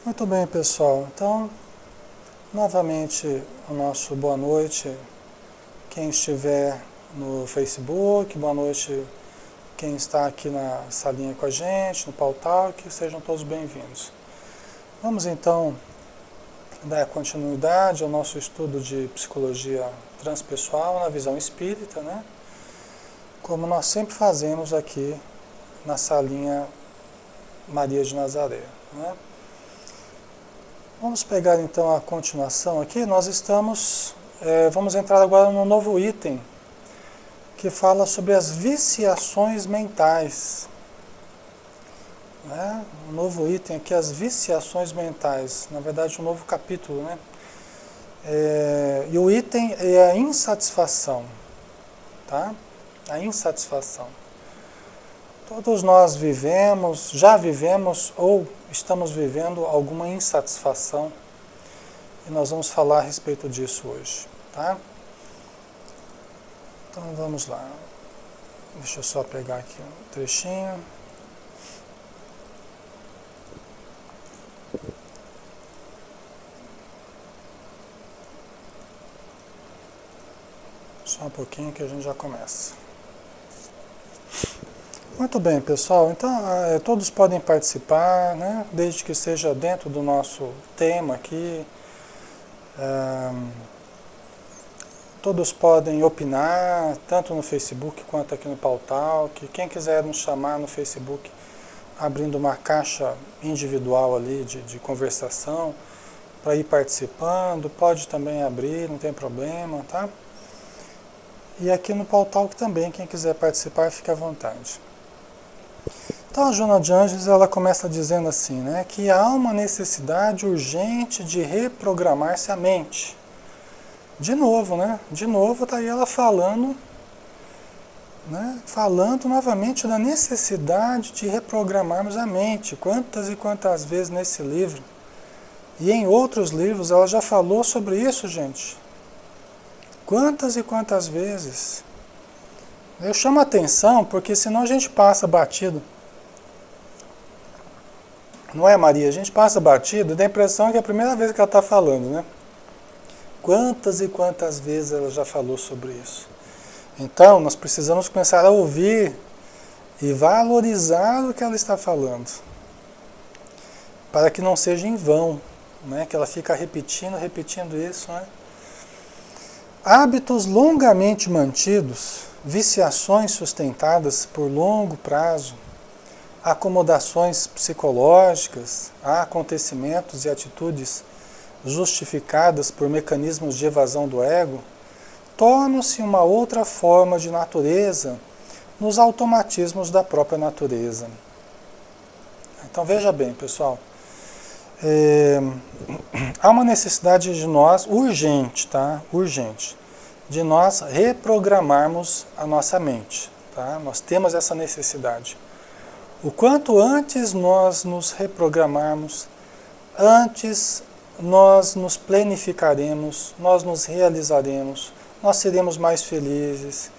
Muito bem, pessoal. Então, novamente, o nosso boa noite. Quem estiver no Facebook, boa noite. Quem está aqui na salinha com a gente, no Pautalk, sejam todos bem-vindos. Vamos então dar continuidade ao nosso estudo de psicologia transpessoal na visão espírita, né? Como nós sempre fazemos aqui na salinha Maria de Nazaré, né? Vamos pegar então a continuação aqui. Nós vamos entrar agora no novo item que fala sobre as viciações mentais. Né? Um novo item aqui, as viciações mentais. Na verdade, um novo capítulo, né? E o item é a insatisfação, tá? A insatisfação. Todos nós já vivemos ou estamos vivendo alguma insatisfação e nós vamos falar a respeito disso hoje, tá? Então vamos lá. Deixa eu só pegar aqui um trechinho. Só um pouquinho que a gente já começa. Muito bem, pessoal. Então, todos podem participar, né? Desde que seja dentro do nosso tema aqui. Todos podem opinar, tanto no Facebook quanto aqui no Pautalk. Quem quiser nos chamar no Facebook, abrindo uma caixa individual ali de conversação, para ir participando, pode também abrir, não tem problema, tá? E aqui no Pautalk também, quem quiser participar, fique à vontade. Então a Joana de Ângeles, ela começa dizendo assim, né, que há uma necessidade urgente de reprogramar-se a mente. De novo, né? De novo está aí ela falando, né, falando novamente da necessidade de reprogramarmos a mente. Quantas e quantas vezes nesse livro e em outros livros ela já falou sobre isso, gente. Quantas e quantas vezes. Eu chamo a atenção porque senão a gente passa batido. Não é, Maria? A gente passa batido e dá a impressão que é a primeira vez que ela está falando, né? Quantas e quantas vezes ela já falou sobre isso. Então, nós precisamos começar a ouvir e valorizar o que ela está falando. Para que não seja em vão, né? Que ela fica repetindo isso, né? Hábitos longamente mantidos, viciações sustentadas por longo prazo, acomodações psicológicas a acontecimentos e atitudes justificadas por mecanismos de evasão do ego, tornam-se uma outra forma de natureza nos automatismos da própria natureza. Então veja bem, pessoal, há uma necessidade de nós, urgente, tá? Urgente, de nós reprogramarmos a nossa mente, tá? Nós temos essa necessidade. O quanto antes nós nos reprogramarmos, antes nós nos planificaremos, nós nos realizaremos, nós seremos mais felizes.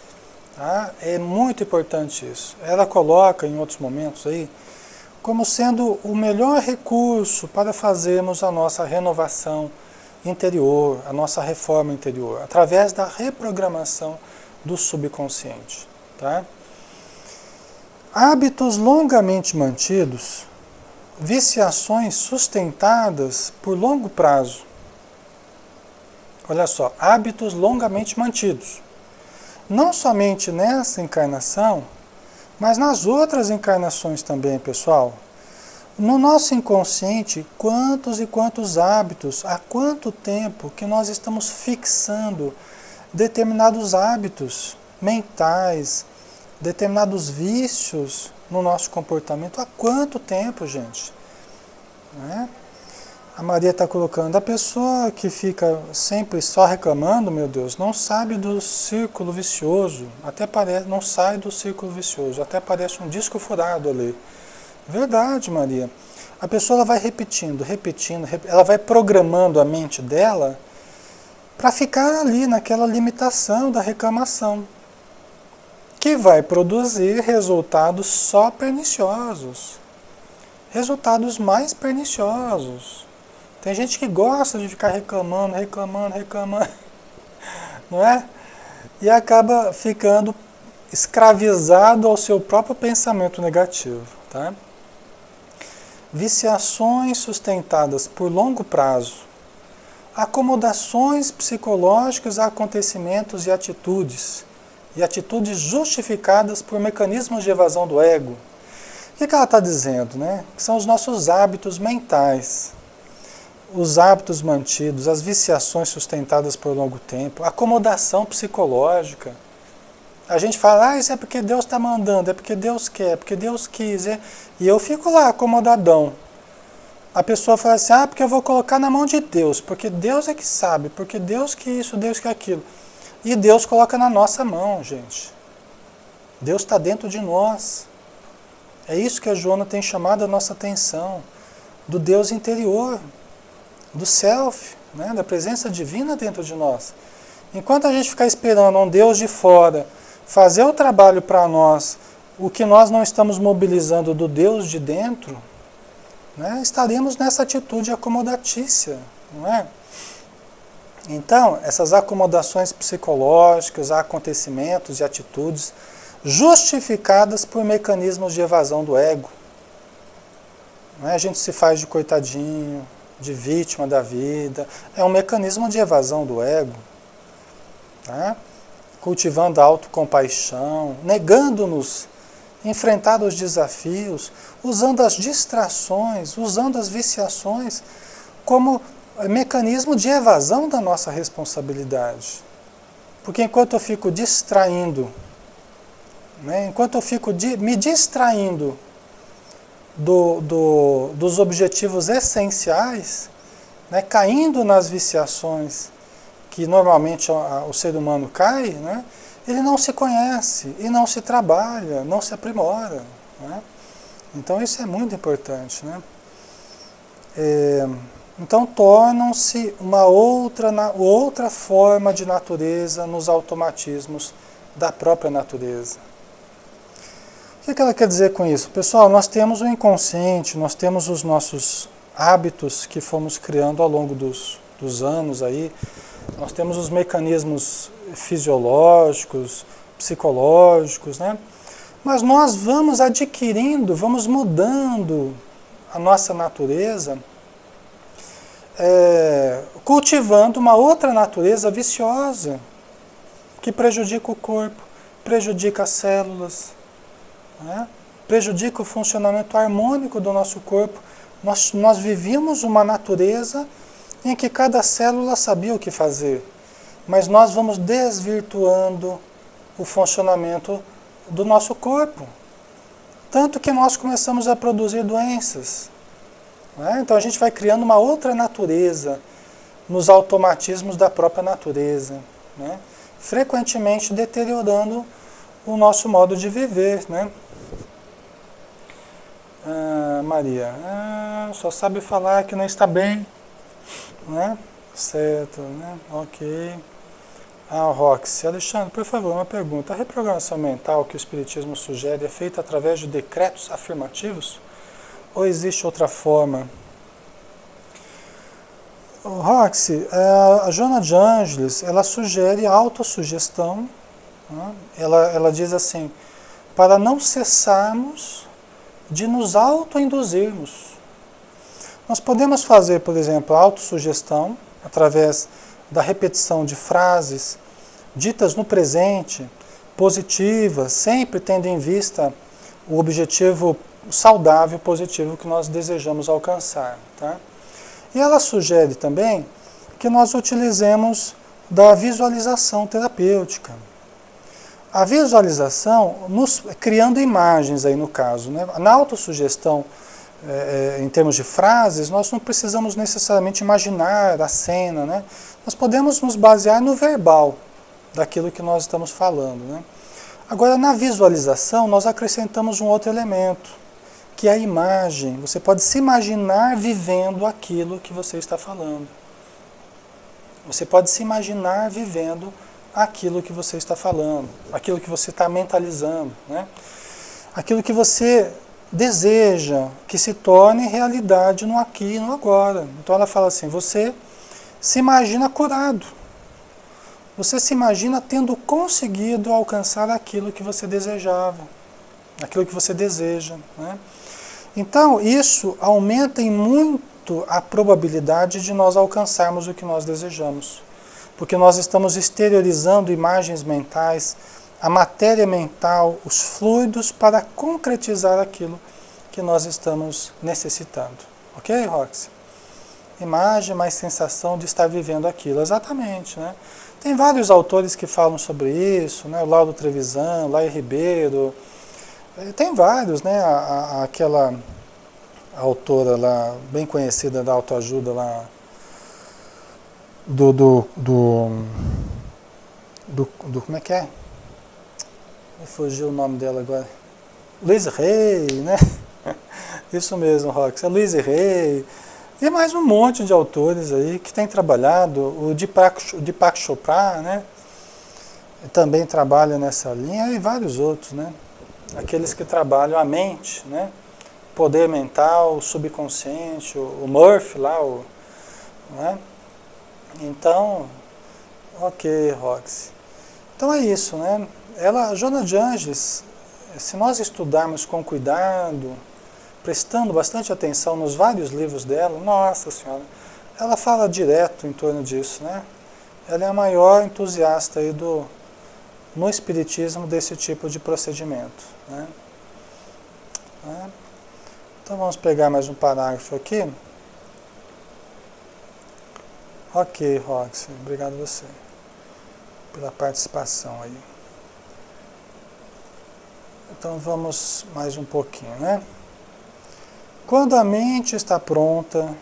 Tá? É muito importante isso. Ela coloca em outros momentos aí como sendo o melhor recurso para fazermos a nossa renovação interior, a nossa reforma interior, através da reprogramação do subconsciente. Tá? Hábitos longamente mantidos, viciações sustentadas por longo prazo. Olha só, hábitos longamente mantidos. Não somente nessa encarnação, mas nas outras encarnações também, pessoal. No nosso inconsciente, quantos e quantos hábitos, há quanto tempo que nós estamos fixando determinados hábitos mentais, determinados vícios no nosso comportamento. Há quanto tempo, gente? Né? A Maria está colocando, a pessoa que fica sempre só reclamando, meu Deus, não sabe do círculo vicioso, até parece, não sai do círculo vicioso, até parece um disco furado ali. Verdade, Maria. A pessoa ela vai repetindo, ela vai programando a mente dela para ficar ali naquela limitação da reclamação, que vai produzir resultados só perniciosos. resultados mais perniciosos. Tem gente que gosta de ficar reclamando, não é? E acaba ficando escravizado ao seu próprio pensamento negativo, tá? Viciações sustentadas por longo prazo, acomodações psicológicas a acontecimentos e atitudes justificadas por mecanismos de evasão do ego. O que ela está dizendo, né? Que são os nossos hábitos mentais, os hábitos mantidos, as viciações sustentadas por longo tempo, acomodação psicológica. A gente fala, isso é porque Deus está mandando, é porque Deus quer, é porque Deus quis. E eu fico lá acomodadão. A pessoa fala assim, porque eu vou colocar na mão de Deus, porque Deus é que sabe, porque Deus que isso, Deus que aquilo. E Deus coloca na nossa mão, gente. Deus está dentro de nós. É isso que a Joana tem chamado a nossa atenção, do Deus interior, do self, né, da presença divina dentro de nós. Enquanto a gente ficar esperando um Deus de fora fazer o trabalho para nós, o que nós não estamos mobilizando do Deus de dentro, né, estaremos nessa atitude acomodatícia, não é? Então, essas acomodações psicológicas, acontecimentos e atitudes justificadas por mecanismos de evasão do ego. Não é? A gente se faz de coitadinho, de vítima da vida. É um mecanismo de evasão do ego. Tá? Cultivando a autocompaixão, negando-nos enfrentar os desafios, usando as distrações, usando as viciações como mecanismo de evasão da nossa responsabilidade. Porque enquanto eu fico distraindo, né, enquanto eu fico me distraindo dos objetivos essenciais, né, caindo nas viciações que normalmente o ser humano cai, né, ele não se conhece e não se trabalha, não se aprimora. Né? Então isso é muito importante. Né? Então tornam-se uma outra forma de natureza nos automatismos da própria natureza. O que ela quer dizer com isso? Pessoal, nós temos o inconsciente, nós temos os nossos hábitos que fomos criando ao longo dos anos aí, nós temos os mecanismos fisiológicos, psicológicos, né? Mas nós vamos adquirindo, vamos mudando a nossa natureza, cultivando uma outra natureza viciosa, que prejudica o corpo, prejudica as células, né? Prejudica o funcionamento harmônico do nosso corpo. Nós vivíamos uma natureza em que cada célula sabia o que fazer, mas nós vamos desvirtuando o funcionamento do nosso corpo, tanto que nós começamos a produzir doenças. Né? Então a gente vai criando uma outra natureza nos automatismos da própria natureza, né? Frequentemente deteriorando o nosso modo de viver, né? Maria, só sabe falar que não está bem, né? Certo, né? Ok. Roxy, Alexandre, por favor, uma pergunta. A reprogramação mental que o Espiritismo sugere é feita através de decretos afirmativos? Ou existe outra forma? Roxy, a Joana de Ângeles, ela sugere autossugestão. Né? Ela diz assim, para não cessarmos de nos autoinduzirmos. Nós podemos fazer, por exemplo, autossugestão através da repetição de frases ditas no presente, positivas, sempre tendo em vista o objetivo saudável, positivo que nós desejamos alcançar. Tá? E ela sugere também que nós utilizemos da visualização terapêutica. A visualização, criando imagens aí no caso, né? Na autossugestão, em termos de frases, nós não precisamos necessariamente imaginar a cena, né? Nós podemos nos basear no verbal daquilo que nós estamos falando, né? Agora, na visualização, nós acrescentamos um outro elemento, que é a imagem. Você pode se imaginar vivendo aquilo que você está falando. Você pode se imaginar vivendo aquilo que você está falando, aquilo que você está mentalizando, né? Aquilo que você deseja que se torne realidade no aqui e no agora. Então ela fala assim, você se imagina curado. Você se imagina tendo conseguido alcançar aquilo que você desejava, aquilo que você deseja, né? Então, isso aumenta em muito a probabilidade de nós alcançarmos o que nós desejamos. Porque nós estamos exteriorizando imagens mentais, a matéria mental, os fluidos para concretizar aquilo que nós estamos necessitando. Ok, Roxy? Imagem mais sensação de estar vivendo aquilo. Exatamente, né? Tem vários autores que falam sobre isso, né? O Lauro Trevisan, Laia Ribeiro. Tem vários, né? Aquela autora lá, bem conhecida da autoajuda lá, como é que é? Me fugiu o nome dela agora. Louise Hay, né? Isso mesmo, Rox. É Louise Hay. E mais um monte de autores aí que têm trabalhado. O Deepak Chopra, né? Também trabalha nessa linha e vários outros, né? Aqueles que trabalham a mente, né? Poder mental, o subconsciente, o Murphy lá, né? Então, ok, Rox. Então é isso, né? Joana de Ângeles, se nós estudarmos com cuidado, prestando bastante atenção nos vários livros dela, nossa senhora, ela fala direto em torno disso, né? Ela é a maior entusiasta aí no espiritismo desse tipo de procedimento, né? Então vamos pegar mais um parágrafo aqui. Ok, Roxy, obrigado a você pela participação aí. Então vamos mais um pouquinho, né? Quando a mente está pronta,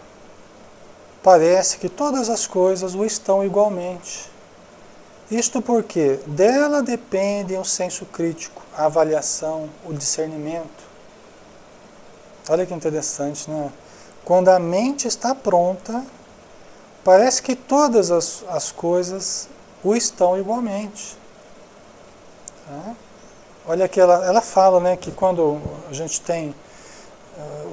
parece que todas as coisas o estão igualmente. Isto porque dela dependem o senso crítico, a avaliação, o discernimento. Olha que interessante, né? Quando a mente está pronta, parece que todas as coisas o estão igualmente. Tá? Olha que ela fala, né, que quando a gente tem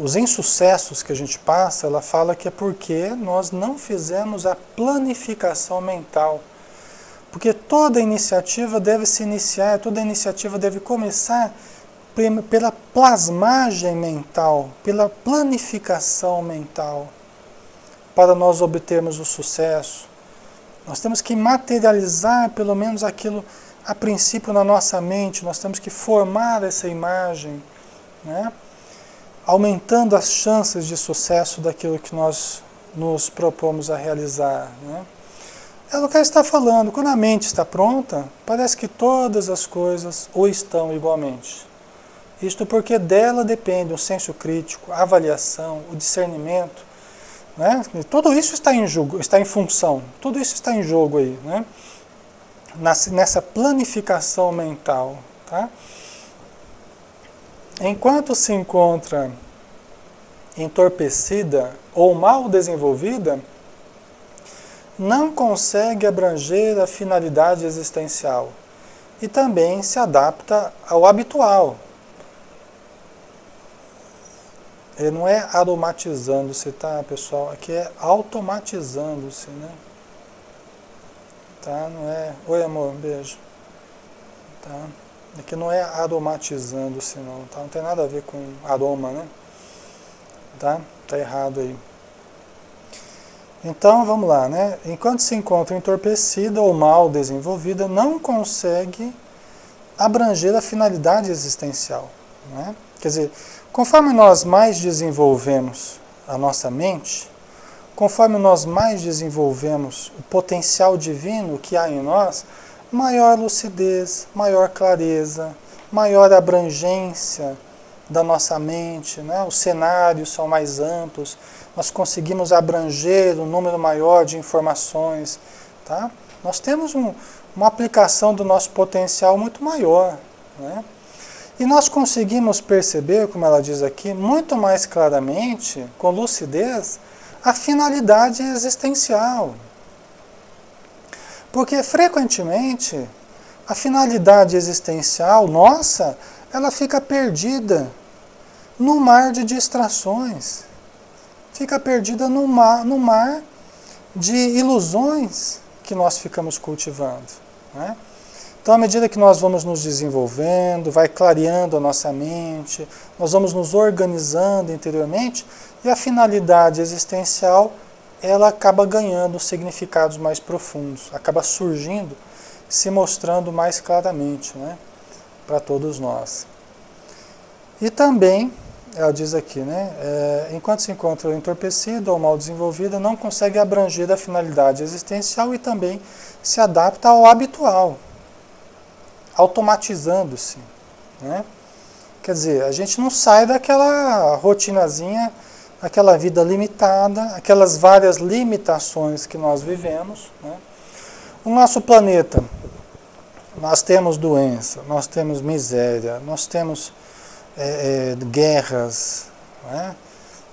os insucessos que a gente passa, ela fala que é porque nós não fizemos a planificação mental. Porque toda iniciativa deve se iniciar, toda iniciativa deve começar pela plasmagem mental, pela planificação mental, para nós obtermos o sucesso. Nós temos que materializar pelo menos aquilo a princípio na nossa mente, nós temos que formar essa imagem, né? Aumentando as chances de sucesso daquilo que nós nos propomos a realizar, né? É o que ela está falando, quando a mente está pronta, parece que todas as coisas o estão igualmente. Isto porque dela depende o senso crítico, a avaliação, o discernimento, né? Tudo isso está em jogo, está em função, tudo isso está em jogo aí, né? Nessa planificação mental, tá? Enquanto se encontra entorpecida ou mal desenvolvida, não consegue abranger a finalidade existencial e também se adapta ao habitual. Ele não é aromatizando-se, tá, pessoal? Aqui é automatizando-se, né? Tá? Não é... Oi, amor, um beijo. Tá? Aqui não é aromatizando-se, não. Tá? Não tem nada a ver com aroma, né? Tá? Tá errado aí. Então, vamos lá, né? Enquanto se encontra entorpecida ou mal desenvolvida, não consegue abranger a finalidade existencial, né? Quer dizer, conforme nós mais desenvolvemos a nossa mente, conforme nós mais desenvolvemos o potencial divino que há em nós, maior lucidez, maior clareza, maior abrangência da nossa mente, né? Os cenários são mais amplos, nós conseguimos abranger um número maior de informações, tá? Nós temos uma aplicação do nosso potencial muito maior, né? E nós conseguimos perceber, como ela diz aqui, muito mais claramente, com lucidez, a finalidade existencial. Porque frequentemente a finalidade existencial nossa, ela fica perdida no mar de distrações, fica perdida no mar de ilusões que nós ficamos cultivando, né? Então, à medida que nós vamos nos desenvolvendo, vai clareando a nossa mente, nós vamos nos organizando interiormente, e a finalidade existencial, ela acaba ganhando significados mais profundos, acaba surgindo, se mostrando mais claramente, né, para todos nós. E também, ela diz aqui, né, enquanto se encontra entorpecido ou mal desenvolvida, não consegue abranger a finalidade existencial e também se adapta ao habitual, automatizando-se, né? Quer dizer, a gente não sai daquela rotinazinha, aquela vida limitada, aquelas várias limitações que nós vivemos, né? O nosso planeta, nós temos doença, nós temos miséria, nós temos guerras, né?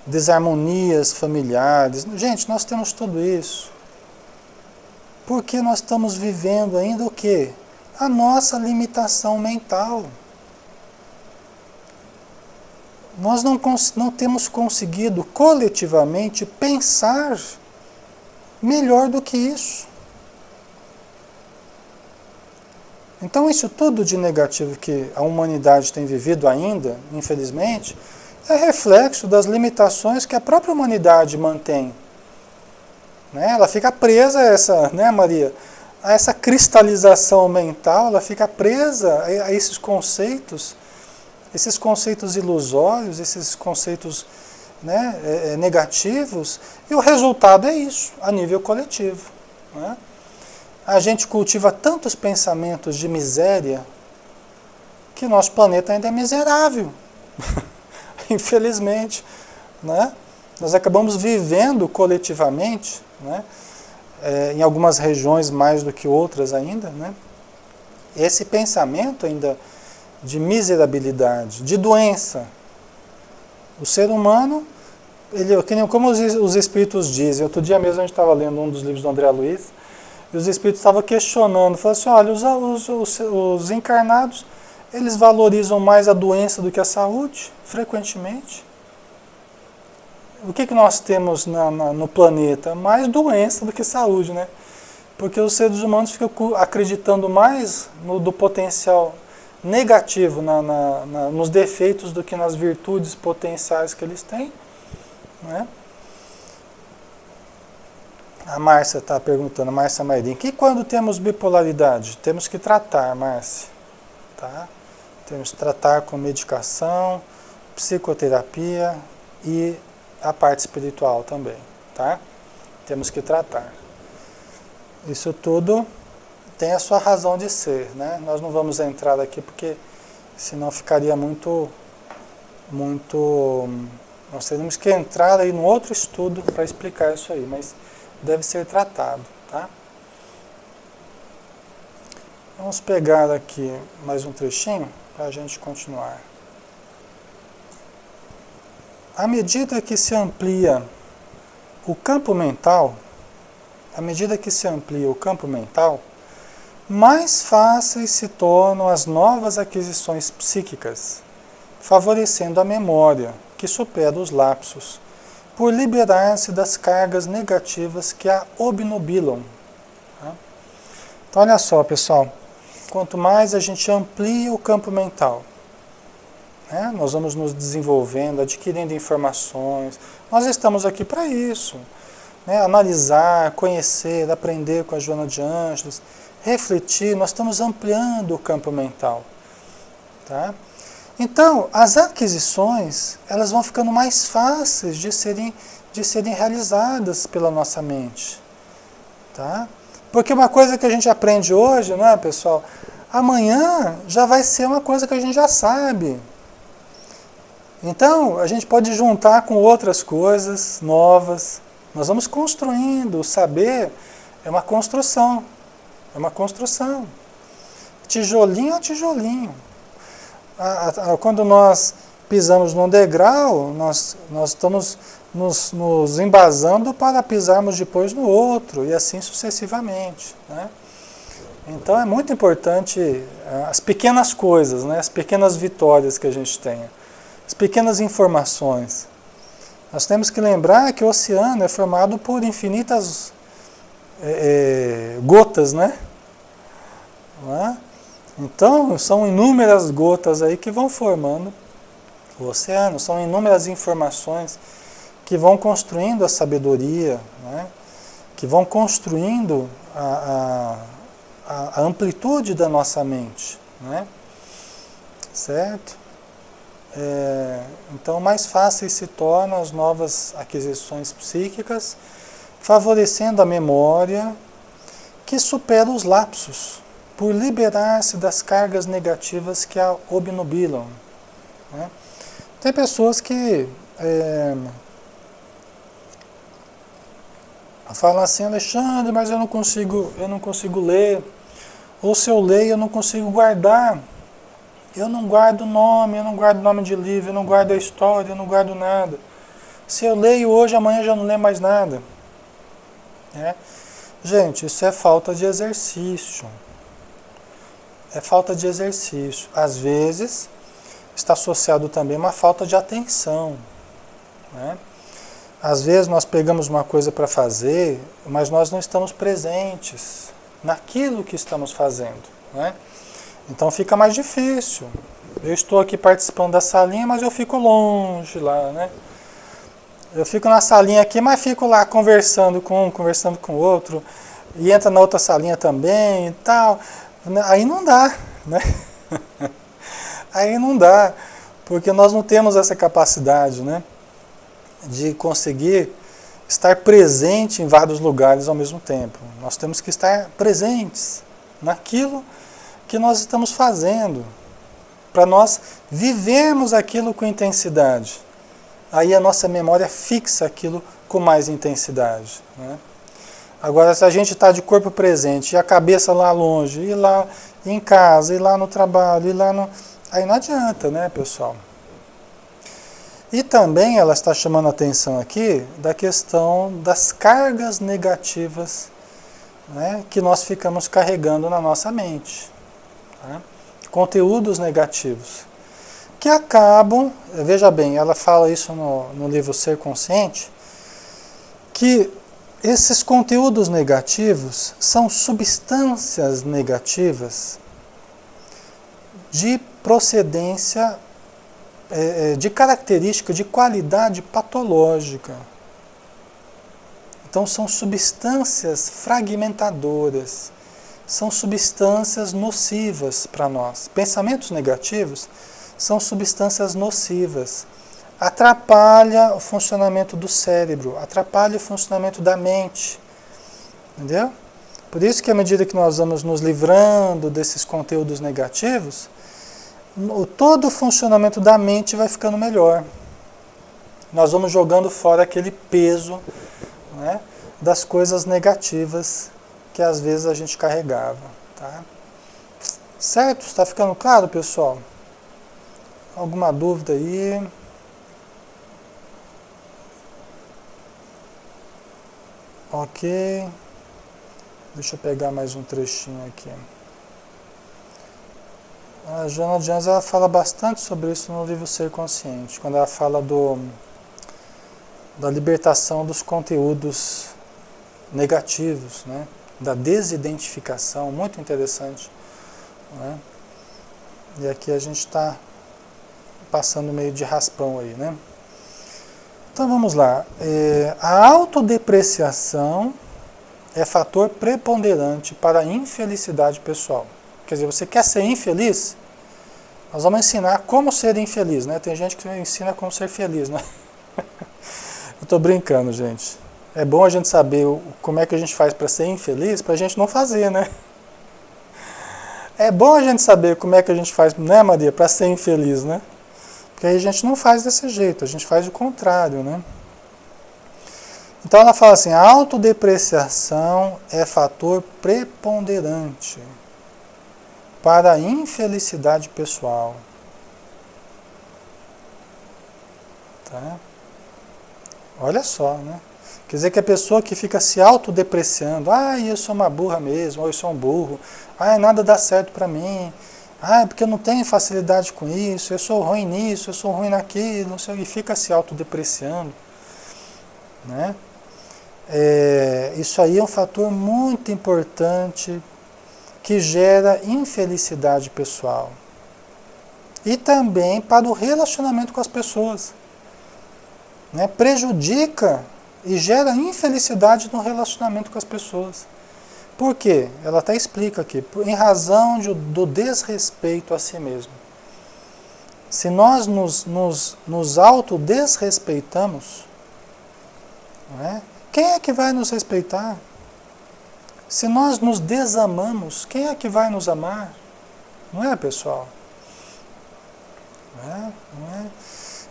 Desarmonias familiares. Gente, nós temos tudo isso. Porque nós estamos vivendo ainda o quê? A nossa limitação mental. Nós não temos conseguido coletivamente pensar melhor do que isso. Então isso tudo de negativo que a humanidade tem vivido ainda, infelizmente, é reflexo das limitações que a própria humanidade mantém. Né? Ela fica presa a essa, né, Maria? A essa cristalização mental, ela fica presa a esses conceitos ilusórios, esses conceitos, né, negativos, e o resultado é isso, a nível coletivo. Né? A gente cultiva tantos pensamentos de miséria que nosso planeta ainda é miserável, infelizmente. Né? Nós acabamos vivendo coletivamente, né, em algumas regiões mais do que outras ainda, né, esse pensamento ainda de miserabilidade, de doença. O ser humano, como os espíritos dizem, outro dia mesmo a gente estava lendo um dos livros do André Luiz, e os espíritos estavam questionando, falaram assim, olha, os encarnados, eles valorizam mais a doença do que a saúde, frequentemente. O que nós temos no planeta? Mais doença do que saúde, né? Porque os seres humanos ficam acreditando mais do potencial negativo, nos defeitos do que nas virtudes potenciais que eles têm. Né? A Márcia está perguntando, a Márcia Mairim, que quando temos bipolaridade? Temos que tratar, Márcia. Tá? Temos que tratar com medicação, psicoterapia e a parte espiritual também, tá? Temos que tratar. Isso tudo tem a sua razão de ser, né? Nós não vamos entrar aqui porque senão ficaria muito... Nós teríamos que entrar aí num outro estudo para explicar isso aí, mas deve ser tratado, tá? Vamos pegar aqui mais um trechinho para a gente continuar. À medida que se amplia o campo mental, mais fáceis se tornam as novas aquisições psíquicas, favorecendo a memória, que supera os lapsos, por liberar-se das cargas negativas que a obnubilam. Tá? Então, olha só, pessoal, quanto mais a gente amplia o campo mental, né, nós vamos nos desenvolvendo, adquirindo informações. Nós estamos aqui para isso. Né, analisar, conhecer, aprender com a Joana de Ângeles, refletir, nós estamos ampliando o campo mental. Tá? Então, as aquisições, elas vão ficando mais fáceis de serem realizadas pela nossa mente. Tá? Porque uma coisa que a gente aprende hoje, não é, pessoal? Amanhã já vai ser uma coisa que a gente já sabe. Então, a gente pode juntar com outras coisas novas. Nós vamos construindo. O saber é uma construção. É uma construção. Tijolinho a tijolinho. Quando nós pisamos num degrau, nós estamos nos embasando para pisarmos depois no outro, e assim sucessivamente. Né? Então é muito importante as pequenas coisas, né? As pequenas vitórias que a gente tenha. as pequenas informações. Nós temos que lembrar que o oceano é formado por infinitas gotas, né? Não é? Então, são inúmeras gotas aí que vão formando o oceano, são inúmeras informações que vão construindo a sabedoria, né? Que vão construindo a amplitude da nossa mente, né? Certo? Então, mais fáceis se tornam as novas aquisições psíquicas, favorecendo a memória que supera os lapsos, por liberar-se das cargas negativas que a obnubilam, né? Tem pessoas que falam assim: Alexandre, mas eu não consigo ler, ou se eu leio eu não consigo guardar, eu não guardo nome de livro, eu não guardo a história, eu não guardo nada. Se eu leio hoje, amanhã já não leio mais nada. Gente, isso é falta de exercício. É falta de exercício. Às vezes, está associado também a uma falta de atenção, né? Às vezes nós pegamos uma coisa para fazer, mas nós não estamos presentes naquilo que estamos fazendo, né? Então fica mais difícil. Eu estou aqui participando da salinha, mas eu fico longe lá, né? Eu fico na salinha aqui, mas fico lá conversando com um, conversando com o outro, e entra na outra salinha também e tal. Aí não dá, né? Aí não dá, porque nós não temos essa capacidade, né, de conseguir estar presente em vários lugares ao mesmo tempo. Nós temos que estar presentes naquilo que nós estamos fazendo, para nós vivermos aquilo com intensidade. Aí a nossa memória fixa aquilo com mais intensidade, né? Agora, se a gente está de corpo presente e a cabeça lá longe, e lá em casa, e lá no trabalho, e lá no... Aí não adianta, né, pessoal? E também ela está chamando a atenção aqui da questão das cargas negativas, né, que nós ficamos carregando na nossa mente. Tá? Conteúdos negativos. Que acabam, veja bem, ela fala isso no livro Ser Consciente, que esses conteúdos negativos são substâncias negativas de procedência, de característica, de qualidade patológica. Então são substâncias fragmentadoras, são substâncias nocivas para nós. Pensamentos negativos são substâncias nocivas. Atrapalha o funcionamento do cérebro, atrapalha o funcionamento da mente. Entendeu? Por isso que à medida que nós vamos nos livrando desses conteúdos negativos, todo o funcionamento da mente vai ficando melhor. Nós vamos jogando fora aquele peso, né, das coisas negativas que às vezes a gente carregava. Tá? Certo? Está ficando claro, pessoal? Alguma dúvida aí? Ok. Deixa eu pegar mais um trechinho aqui. A Joana de Anjos, ela fala bastante sobre isso no livro Ser Consciente, quando ela fala da libertação dos conteúdos negativos, né? Da desidentificação, muito interessante, né? E aqui a gente está passando meio de raspão aí, né? Então vamos lá. A autodepreciação é fator preponderante para a infelicidade pessoal. Quer dizer, você quer ser infeliz? Nós vamos ensinar como ser infeliz, né? Tem gente que ensina como ser feliz, né? Eu estou brincando, gente. É bom a gente saber como é que a gente faz para ser infeliz, para a gente não fazer, né? É bom a gente saber como é que a gente faz, né, Maria, para ser infeliz, né? Porque aí a gente não faz desse jeito, a gente faz o contrário, né? Então ela fala assim, a autodepreciação é fator preponderante para a infelicidade pessoal. Tá? Olha só, né? Quer dizer que a pessoa que fica se autodepreciando, eu sou uma burra mesmo, ou eu sou um burro, nada dá certo para mim, Ah, é porque eu não tenho facilidade com isso, eu sou ruim nisso, eu sou ruim naquilo, não sei, e fica se autodepreciando, né? Isso aí é um fator muito importante que gera infelicidade pessoal. E também para o relacionamento com as pessoas, né? Prejudica e gera infelicidade no relacionamento com as pessoas. Por quê? Ela até explica aqui, em razão do desrespeito a si mesmo. Se nós nos autodesrespeitamos, né? Quem é que vai nos respeitar? Se nós nos desamamos, quem é que vai nos amar? Não é, pessoal? Não é? Não é?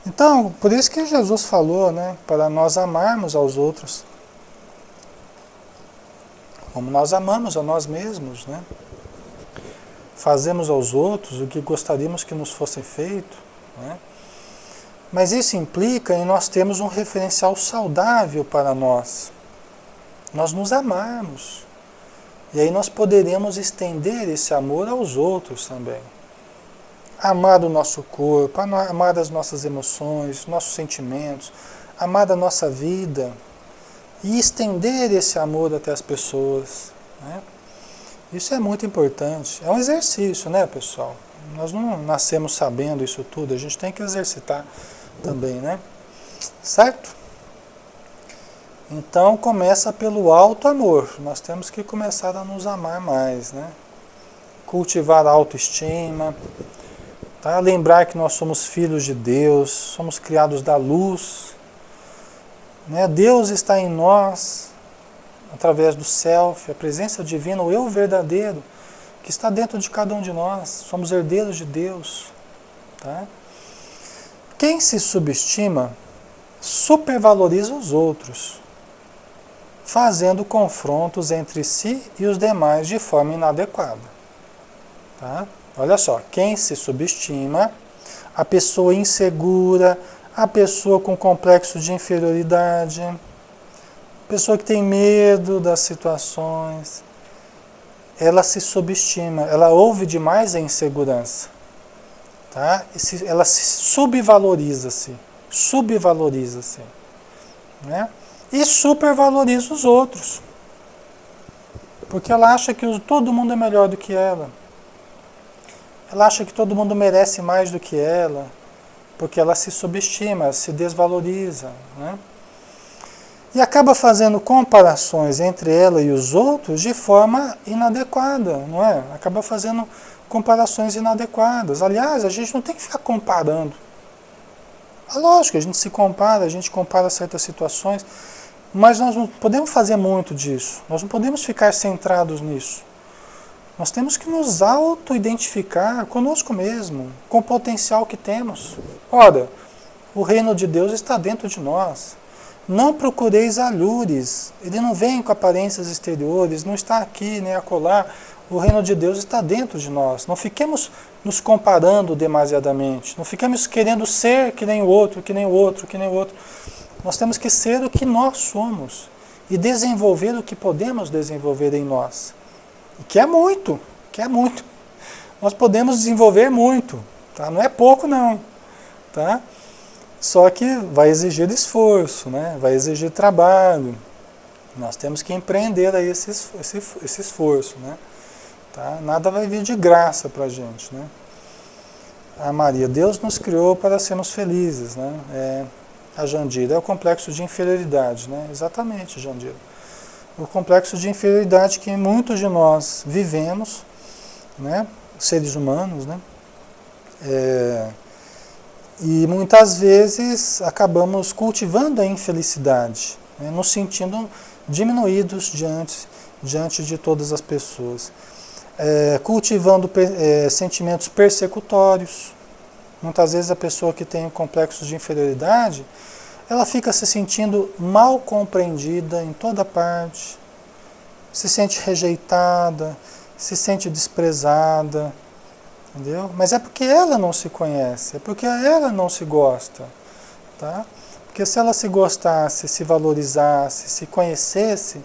Então, por isso que Jesus falou, né? Para nós amarmos aos outros como nós amamos a nós mesmos, né? Fazemos aos outros o que gostaríamos que nos fosse feito, né? Mas isso implica em nós termos um referencial saudável para nós. Nós nos amarmos. E aí nós poderemos estender esse amor aos outros também. Amar o nosso corpo, amar as nossas emoções, nossos sentimentos, amar a nossa vida e estender esse amor até as pessoas, né? Isso é muito importante. É um exercício, né, pessoal? Nós não nascemos sabendo isso tudo, a gente tem que exercitar também, né? Certo? Então começa pelo alto amor. Nós temos que começar a nos amar mais, né? Cultivar a autoestima, tá? Lembrar que nós somos filhos de Deus, somos criados da luz, né? Deus está em nós, através do self, a presença divina, o eu verdadeiro, que está dentro de cada um de nós. Somos herdeiros de Deus, tá? Quem se subestima, supervaloriza os outros, fazendo confrontos entre si e os demais de forma inadequada. Tá? Olha só, quem se subestima, a pessoa insegura, a pessoa com complexo de inferioridade, a pessoa que tem medo das situações, ela se subestima, ela ouve demais a insegurança. Tá? Ela se subvaloriza-se, né? E supervaloriza os outros, porque ela acha que todo mundo é melhor do que ela acha que todo mundo merece mais do que ela, porque ela se subestima, se desvaloriza, né? E acaba fazendo comparações entre ela e os outros de forma inadequada, não é? Acaba fazendo comparações inadequadas. Aliás, a gente não tem que ficar comparando. É lógico, a gente compara certas situações, mas nós não podemos fazer muito disso. Nós não podemos ficar centrados nisso. Nós temos que nos auto-identificar conosco mesmo, com o potencial que temos. Ora, o reino de Deus está dentro de nós. Não procureis alhures. Ele não vem com aparências exteriores, não está aqui nem acolá. O reino de Deus está dentro de nós. Não fiquemos nos comparando demasiadamente. Não fiquemos querendo ser que nem o outro, que nem o outro, que nem o outro. Nós temos que ser o que nós somos e desenvolver o que podemos desenvolver em nós. E que é muito. Nós podemos desenvolver muito, tá? Não é pouco não, tá? Só que vai exigir esforço, né? Vai exigir trabalho. Nós temos que empreender aí esse esforço, né? Tá? Nada vai vir de graça para a gente, né? A Maria, Deus nos criou para sermos felizes, né? A Jandira, é o complexo de inferioridade, né? Exatamente, Jandira. O complexo de inferioridade que muitos de nós vivemos, né? Seres humanos, né? E muitas vezes acabamos cultivando a infelicidade, né? Nos sentindo diminuídos diante de todas as pessoas. Cultivando sentimentos persecutórios. Muitas vezes a pessoa que tem complexos de inferioridade, ela fica se sentindo mal compreendida em toda parte, se sente rejeitada, se sente desprezada, entendeu? Mas é porque ela não se conhece, é porque ela não se gosta, tá? Porque se ela se gostasse, se valorizasse, se conhecesse,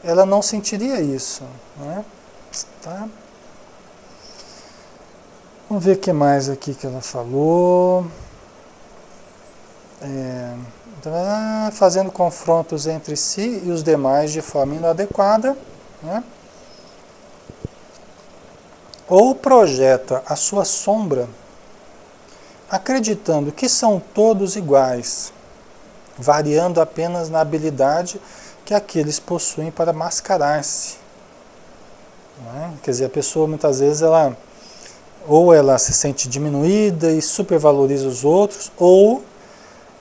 ela não sentiria isso, né? Tá? Vamos ver o que mais aqui que ela falou. Fazendo confrontos entre si e os demais de forma inadequada, né? Ou projeta a sua sombra acreditando que são todos iguais, variando apenas na habilidade que aqueles possuem para mascarar-se. Né? Quer dizer, a pessoa muitas vezes ou ela se sente diminuída e supervaloriza os outros, ou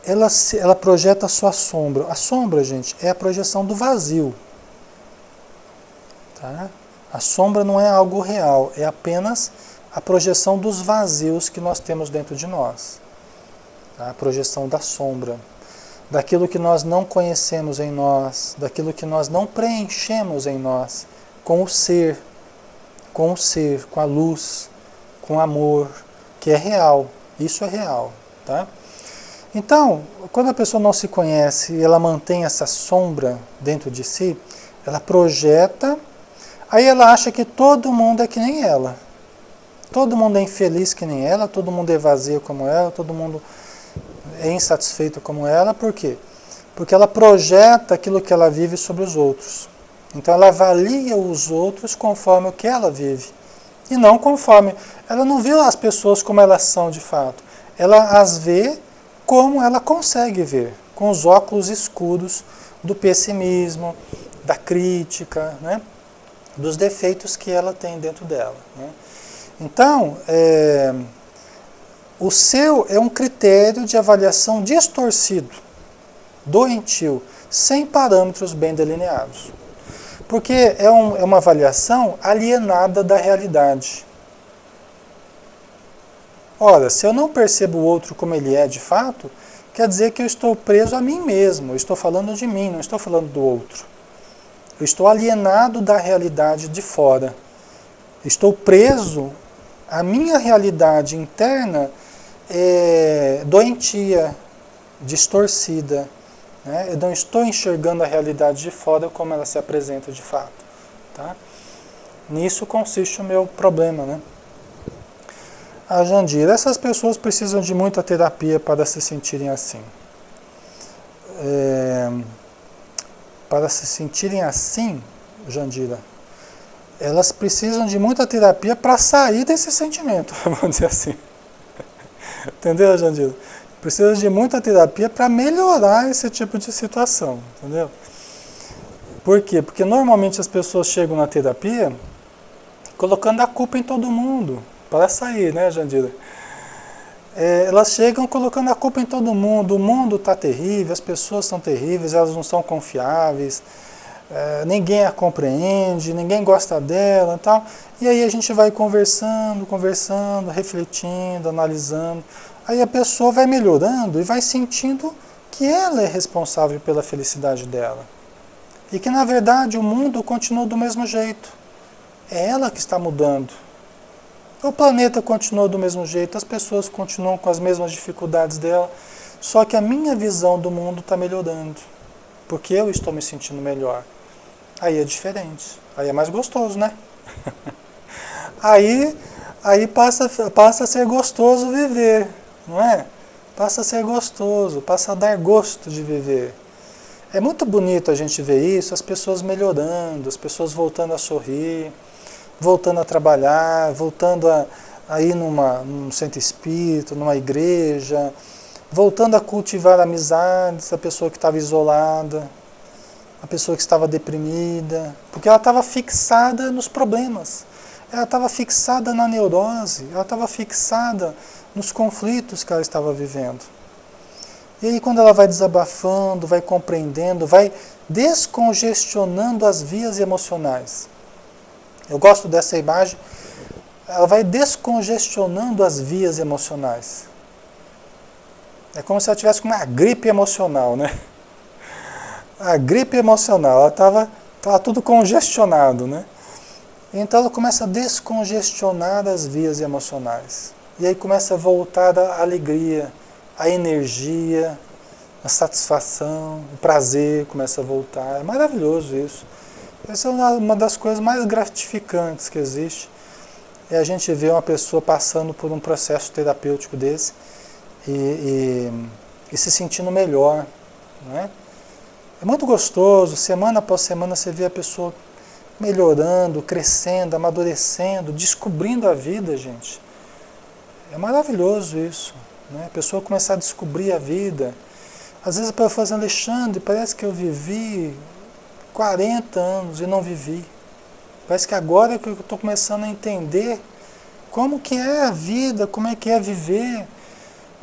ela projeta a sua sombra. A sombra, gente, é a projeção do vazio. Tá? A sombra não é algo real, é apenas a projeção dos vazios que nós temos dentro de nós. Tá? A projeção da sombra. Daquilo que nós não conhecemos em nós, daquilo que nós não preenchemos em nós, com o ser, com a luz, com o amor, que é real. Isso é real. Tá? Então, quando a pessoa não se conhece e ela mantém essa sombra dentro de si, ela projeta, aí ela acha que todo mundo é que nem ela. Todo mundo é infeliz que nem ela, todo mundo é vazio como ela, todo mundo é insatisfeito como ela. Por quê? Porque ela projeta aquilo que ela vive sobre os outros. Então ela avalia os outros conforme o que ela vive. E não conforme. Ela não vê as pessoas como elas são de fato. Ela as vê como ela consegue ver, com os óculos escuros do pessimismo, da crítica, né? Dos defeitos que ela tem dentro dela. Né? Então, o seu é um critério de avaliação distorcido, doentio, sem parâmetros bem delineados. Porque é uma avaliação alienada da realidade. Ora, se eu não percebo o outro como ele é de fato, quer dizer que eu estou preso a mim mesmo, eu estou falando de mim, não estou falando do outro. Eu estou alienado da realidade de fora. Estou preso à minha realidade interna doentia, distorcida. Né? Eu não estou enxergando a realidade de fora como ela se apresenta de fato. Tá? Nisso consiste o meu problema. Né? A Jandira, essas pessoas precisam de muita terapia para se sentirem assim. Para se sentirem assim, Jandira, elas precisam de muita terapia para sair desse sentimento, vamos dizer assim. Entendeu, Jandira? Precisa de muita terapia para melhorar esse tipo de situação, entendeu? Por quê? Porque normalmente as pessoas chegam na terapia colocando a culpa em todo mundo, para sair, né, Jandira? Elas chegam colocando a culpa em todo mundo, o mundo está terrível, as pessoas são terríveis, elas não são confiáveis, ninguém a compreende, ninguém gosta dela e tal. E aí a gente vai conversando, refletindo, analisando. Aí a pessoa vai melhorando e vai sentindo que ela é responsável pela felicidade dela. E que na verdade o mundo continua do mesmo jeito. É ela que está mudando. O planeta continua do mesmo jeito, as pessoas continuam com as mesmas dificuldades dela, só que a minha visão do mundo está melhorando, porque eu estou me sentindo melhor. Aí é diferente, aí é mais gostoso, né? aí passa a ser gostoso viver, não é? Passa a ser gostoso, passa a dar gosto de viver. É muito bonito a gente ver isso, as pessoas melhorando, as pessoas voltando a sorrir, voltando a trabalhar, voltando a ir num centro espírita, numa igreja, voltando a cultivar amizades, a pessoa que estava isolada, a pessoa que estava deprimida, porque ela estava fixada nos problemas, ela estava fixada na neurose, ela estava fixada nos conflitos que ela estava vivendo. E aí quando ela vai desabafando, vai compreendendo, vai descongestionando as vias emocionais. Eu gosto dessa imagem, ela vai descongestionando as vias emocionais. É como se ela tivesse uma gripe emocional, né? A gripe emocional, ela estava tudo congestionado, né? Então ela começa a descongestionar as vias emocionais. E aí começa a voltar a alegria, a energia, a satisfação, o prazer começa a voltar. É maravilhoso isso. Essa é uma das coisas mais gratificantes que existe. é a gente ver uma pessoa passando por um processo terapêutico desse e se sentindo melhor, né? É muito gostoso, semana após semana você vê a pessoa melhorando, crescendo, amadurecendo, descobrindo a vida, gente. É maravilhoso isso, né? A pessoa começar a descobrir a vida. Às vezes a pessoa fala assim, Alexandre, parece que eu vivi 40 anos e não vivi. Parece que agora é que eu estou começando a entender como que é a vida, como é que é viver.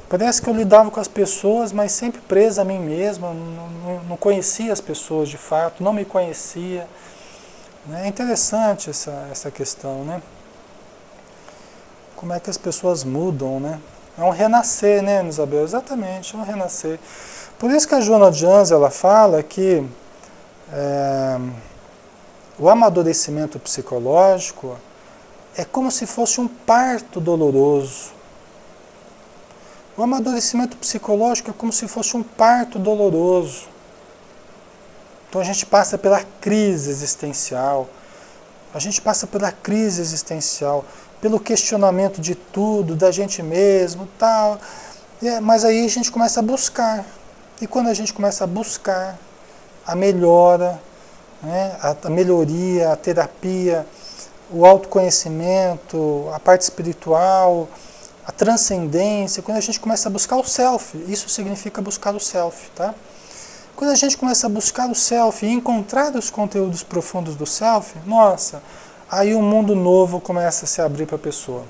Parece que eu lidava com as pessoas, mas sempre preso a mim mesmo, não conhecia as pessoas de fato, não me conhecia. É interessante essa questão, né? Como é que as pessoas mudam, né? É um renascer, né, Isabel? Exatamente, é um renascer. Por isso que a Joana de Anjos, ela fala que o amadurecimento psicológico é como se fosse um parto doloroso. O amadurecimento psicológico é como se fosse um parto doloroso. Então a gente passa pela crise existencial, pelo questionamento de tudo, da gente mesmo, tal. Mas aí a gente começa a buscar. E quando a gente começa a buscar a melhora, né, a melhoria, a terapia, o autoconhecimento, a parte espiritual, a transcendência, quando a gente começa a buscar o self, isso significa buscar o self, tá? Quando a gente começa a buscar o self e encontrar os conteúdos profundos do self, nossa, aí um mundo novo começa a se abrir para a pessoa.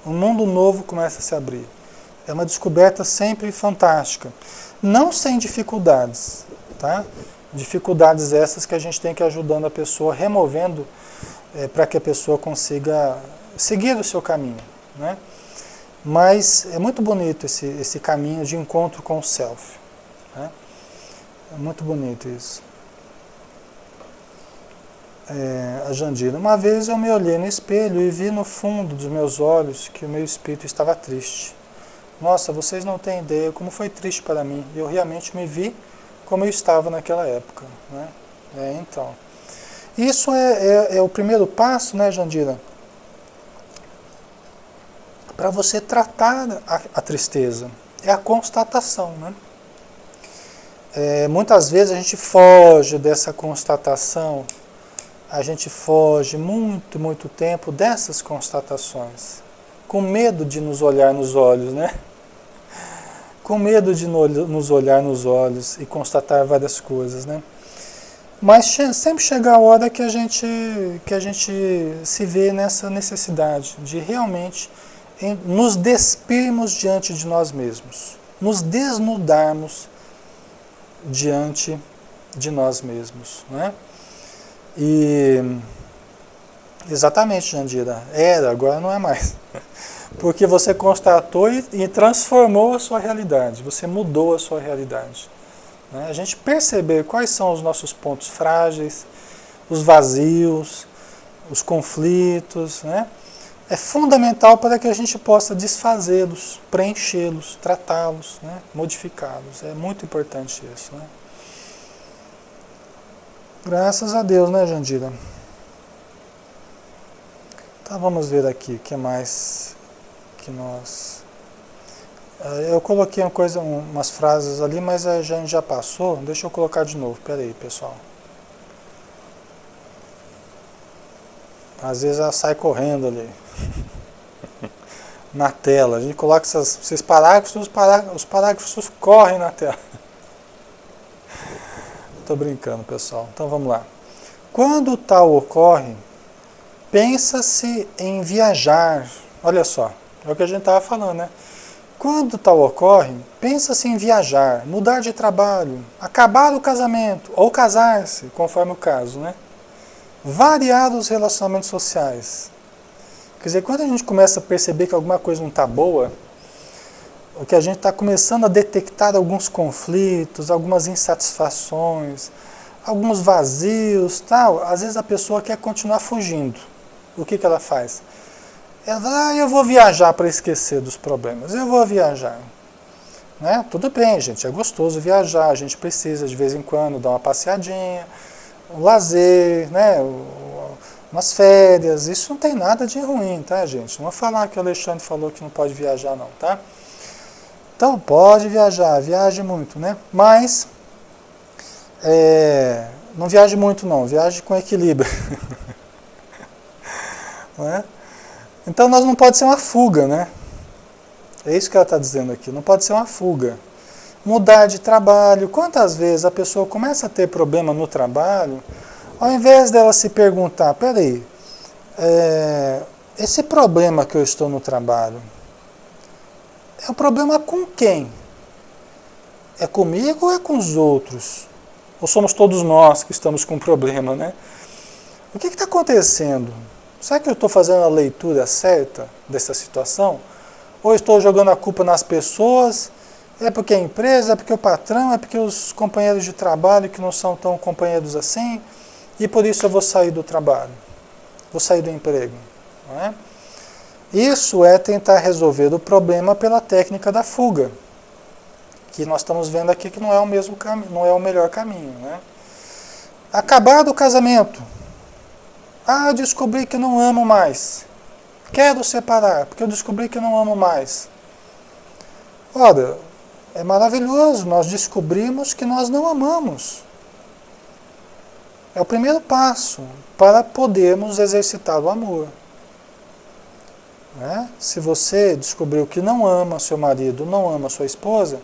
Um mundo novo começa a se abrir. É uma descoberta sempre fantástica. Não sem dificuldades, tá? Dificuldades essas que a gente tem que ir ajudando a pessoa, removendo para que a pessoa consiga seguir o seu caminho, né? Mas é muito bonito esse caminho de encontro com o self. Né? É muito bonito isso. A Jandira, uma vez eu me olhei no espelho e vi no fundo dos meus olhos que o meu espírito estava triste. Nossa, vocês não têm ideia como foi triste para mim. Eu realmente me vi como eu estava naquela época. Né? Então, isso é o primeiro passo, né, Jandira? Para você tratar a tristeza. É a constatação, né? Muitas vezes a gente foge dessa constatação, a gente foge muito tempo dessas constatações, com medo de nos olhar nos olhos, né? Com medo de nos olhar nos olhos e constatar várias coisas, né? Mas sempre chega a hora que a gente se vê nessa necessidade de realmente nos despirmos diante de nós mesmos, nos desnudarmos diante de nós mesmos, né? E exatamente, Jandira, agora não é mais. Porque você constatou e transformou a sua realidade, você mudou a sua realidade. Né? A gente perceber quais são os nossos pontos frágeis, os vazios, os conflitos, né? É fundamental para que a gente possa desfazê-los, preenchê-los, tratá-los, né? Modificá-los. É muito importante isso. Né? Graças a Deus, né, Jandira? Então vamos ver aqui o que mais que nós... Eu coloquei umas frases ali, mas a gente já passou. Deixa eu colocar de novo. Espera aí, pessoal. Às vezes ela sai correndo ali. Na tela. A gente coloca esses parágrafos, os parágrafos correm na tela. Estou brincando, pessoal. Então vamos lá. Quando tal ocorre, pensa-se em viajar. Olha só, é o que a gente estava falando, né? Quando tal ocorre, pensa-se em viajar, mudar de trabalho, acabar o casamento, ou casar-se, conforme o caso, né? Variar os relacionamentos sociais. Quer dizer, quando a gente começa a perceber que alguma coisa não está boa, o que a gente está começando a detectar alguns conflitos, algumas insatisfações, alguns vazios, tal, às vezes a pessoa quer continuar fugindo. O que ela faz? Ela fala, eu vou viajar para esquecer dos problemas, eu vou viajar. Né? Tudo bem, gente, é gostoso viajar, a gente precisa de vez em quando dar uma passeadinha, o lazer, né? umas férias, isso não tem nada de ruim, tá, gente? Não vou falar que o Alexandre falou que não pode viajar não, tá? Então, pode viajar, viaje muito, né? Mas, não viaje muito não, viaje com equilíbrio. Não é? Então, nós não pode ser uma fuga, né? É isso que ela está dizendo aqui, não pode ser uma fuga. Mudar de trabalho, quantas vezes a pessoa começa a ter problema no trabalho, ao invés dela se perguntar, peraí, esse problema que eu estou no trabalho, é um problema com quem? É comigo ou é com os outros? Ou somos todos nós que estamos com problema, né? O que está acontecendo? Será que eu estou fazendo a leitura certa dessa situação? Ou estou jogando a culpa nas pessoas? É porque a empresa, é porque o patrão, é porque os companheiros de trabalho que não são tão companheiros assim, e por isso eu vou sair do trabalho, vou sair do emprego. Não é? Isso é tentar resolver o problema pela técnica da fuga, que nós estamos vendo aqui que não é o mesmo caminho, não é o melhor caminho. Né? Acabar do casamento. Ah, eu descobri que não amo mais. Quero separar, porque eu descobri que não amo mais. Ora, é maravilhoso, nós descobrimos que nós não amamos. É o primeiro passo para podermos exercitar o amor. Né? Se você descobriu que não ama seu marido, não ama sua esposa,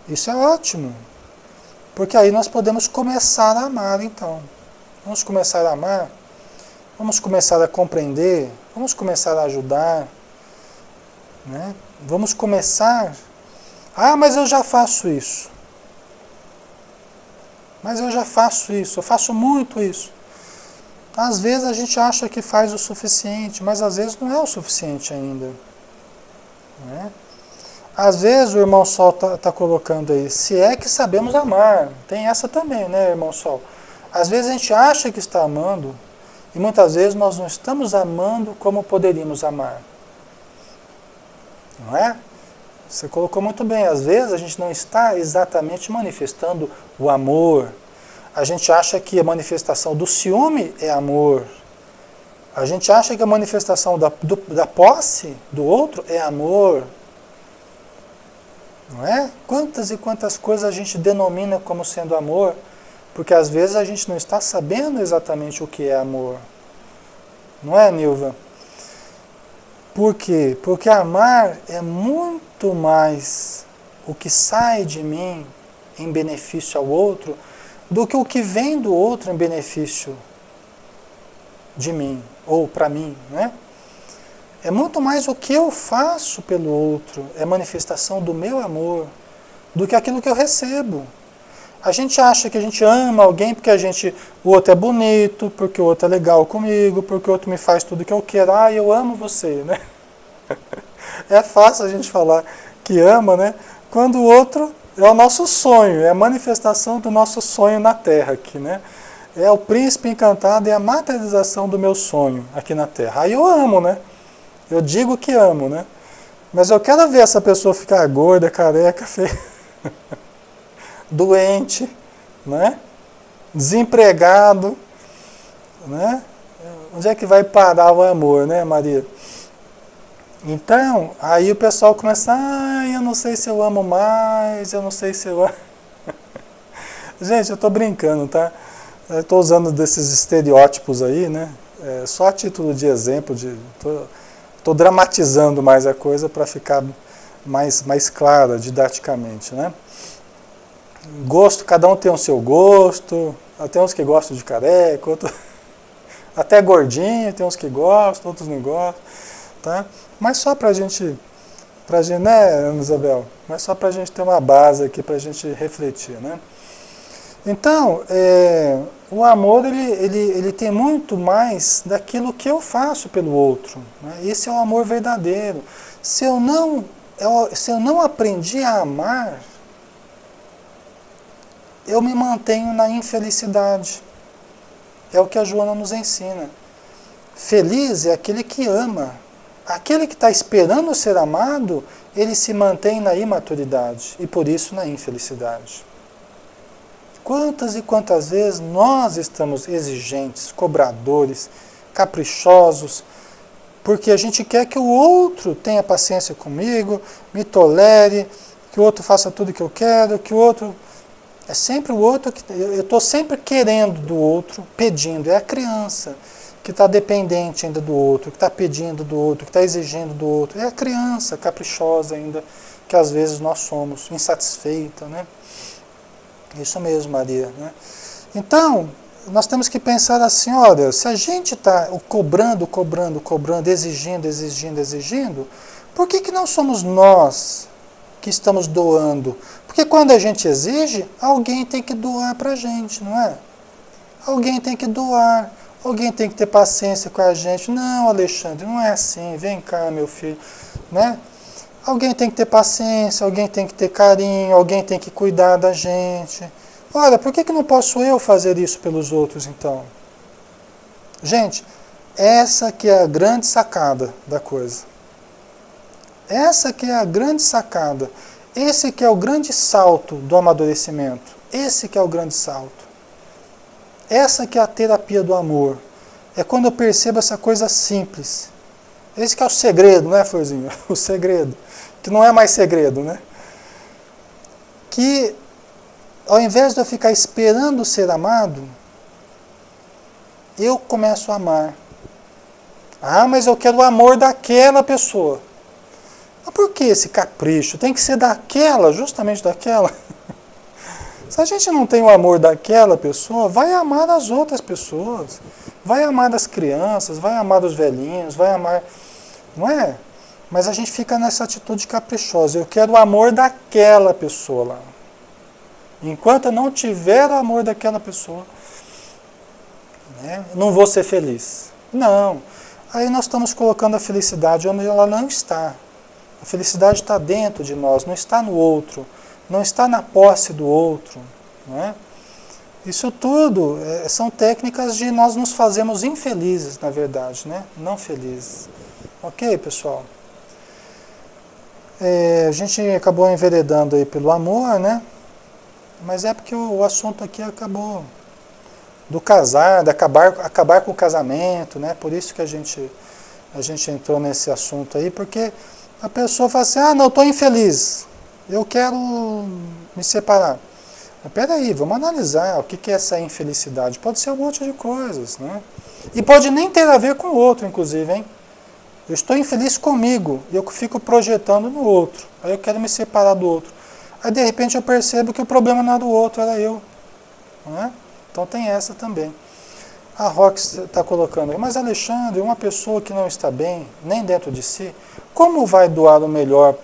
isso é ótimo. Porque aí nós podemos começar a amar, então. Vamos começar a amar, vamos começar a compreender, vamos começar a ajudar. Né? Vamos começar... Ah, mas eu já faço isso. Mas eu já faço isso, eu faço muito isso. Às vezes a gente acha que faz o suficiente, mas às vezes não é o suficiente ainda. Né? Às vezes o irmão Sol está colocando aí, se é que sabemos amar. Tem essa também, né, irmão Sol? Às vezes a gente acha que está amando, e muitas vezes nós não estamos amando como poderíamos amar. Não é? Você colocou muito bem, às vezes a gente não está exatamente manifestando o amor. A gente acha que a manifestação do ciúme é amor. A gente acha que a manifestação da posse do outro é amor. Não é? Quantas e quantas coisas a gente denomina como sendo amor, porque às vezes a gente não está sabendo exatamente o que é amor. Não é, Nilva? Por quê? Porque amar é muito mais o que sai de mim em benefício ao outro do que o que vem do outro em benefício de mim, ou para mim, né? É muito mais o que eu faço pelo outro, é manifestação do meu amor, do que aquilo que eu recebo. A gente acha que a gente ama alguém porque o outro é bonito, porque o outro é legal comigo, porque o outro me faz tudo que eu quero. Ah, eu amo você, né? É fácil a gente falar que ama, né? Quando o outro é o nosso sonho, é a manifestação do nosso sonho na Terra aqui, né? É o príncipe encantado, é a materialização do meu sonho aqui na Terra. Aí eu amo, né? Eu digo que amo, né? Mas eu quero ver essa pessoa ficar gorda, careca, feia, doente, né? Desempregado, né? Onde é que vai parar o amor, né, Maria? Então, aí o pessoal começa, eu não sei se eu amo mais, eu não sei se eu amo... Gente, eu estou brincando, tá? Eu estou usando desses estereótipos aí, né? Só a título de exemplo, estou dramatizando mais a coisa para ficar mais clara didaticamente, né? Gosto, cada um tem o seu gosto, tem uns que gostam de careca, outros até gordinho, tem uns que gostam, outros não gostam, tá? Mas só pra gente, né, Ana Isabel? Mas só pra gente ter uma base aqui, pra gente refletir, né? Então, o amor, ele tem muito mais daquilo que eu faço pelo outro, né? Esse é o amor verdadeiro. Se eu não aprendi a amar, eu me mantenho na infelicidade. É o que a Joana nos ensina. Feliz é aquele que ama. Aquele que está esperando ser amado, ele se mantém na imaturidade e por isso na infelicidade. Quantas e quantas vezes nós estamos exigentes, cobradores, caprichosos, porque a gente quer que o outro tenha paciência comigo, me tolere, que o outro faça tudo que eu quero, que o outro... É sempre o outro que... Eu estou sempre querendo do outro, pedindo. É a criança que está dependente ainda do outro, que está pedindo do outro, que está exigindo do outro. É a criança caprichosa ainda, que às vezes nós somos, insatisfeita, né? Isso mesmo, Maria, né? Então, nós temos que pensar assim, olha, se a gente está cobrando, exigindo, por que não somos nós que estamos doando? Porque quando a gente exige, alguém tem que doar para a gente, não é? Alguém tem que doar, alguém tem que ter paciência com a gente. Não, Alexandre, não é assim, vem cá, meu filho, né? Alguém tem que ter paciência, alguém tem que ter carinho, alguém tem que cuidar da gente. Olha, por que não posso eu fazer isso pelos outros, então? Gente, essa que é a grande sacada da coisa. Essa que é a grande sacada. Esse que é o grande salto do amadurecimento. Esse que é o grande salto. Essa que é a terapia do amor. É quando eu percebo essa coisa simples. Esse que é o segredo, né, Florzinha? O segredo. Que não é mais segredo, né? Que ao invés de eu ficar esperando ser amado, eu começo a amar. Ah, mas eu quero o amor daquela pessoa. Mas por que esse capricho? Tem que ser daquela, justamente daquela. Se a gente não tem o amor daquela pessoa, vai amar as outras pessoas. Vai amar as crianças, vai amar os velhinhos, vai amar... Não é? Mas a gente fica nessa atitude caprichosa. Eu quero o amor daquela pessoa lá. Enquanto eu não tiver o amor daquela pessoa, né, não vou ser feliz. Não. Aí nós estamos colocando a felicidade onde ela não está. A felicidade está dentro de nós, não está no outro, não está na posse do outro. Não é? Isso tudo são técnicas de nós nos fazermos infelizes, na verdade, né? Não felizes. Ok, pessoal? A gente acabou enveredando aí pelo amor, né? Mas é porque o assunto aqui acabou do casar, de acabar com o casamento, né? Por isso que a gente entrou nesse assunto aí, porque a pessoa fala assim, ah, não, eu estou infeliz, eu quero me separar. Mas peraí, vamos analisar o que é essa infelicidade. Pode ser um monte de coisas, né? E pode nem ter a ver com o outro, inclusive, hein? Eu estou infeliz comigo e eu fico projetando no outro. Aí eu quero me separar do outro. Aí de repente eu percebo que o problema não é do outro, era eu. Não é? Então tem essa também. A Rox está colocando aí, mas Alexandre, uma pessoa que não está bem, nem dentro de si, como vai doar o melhor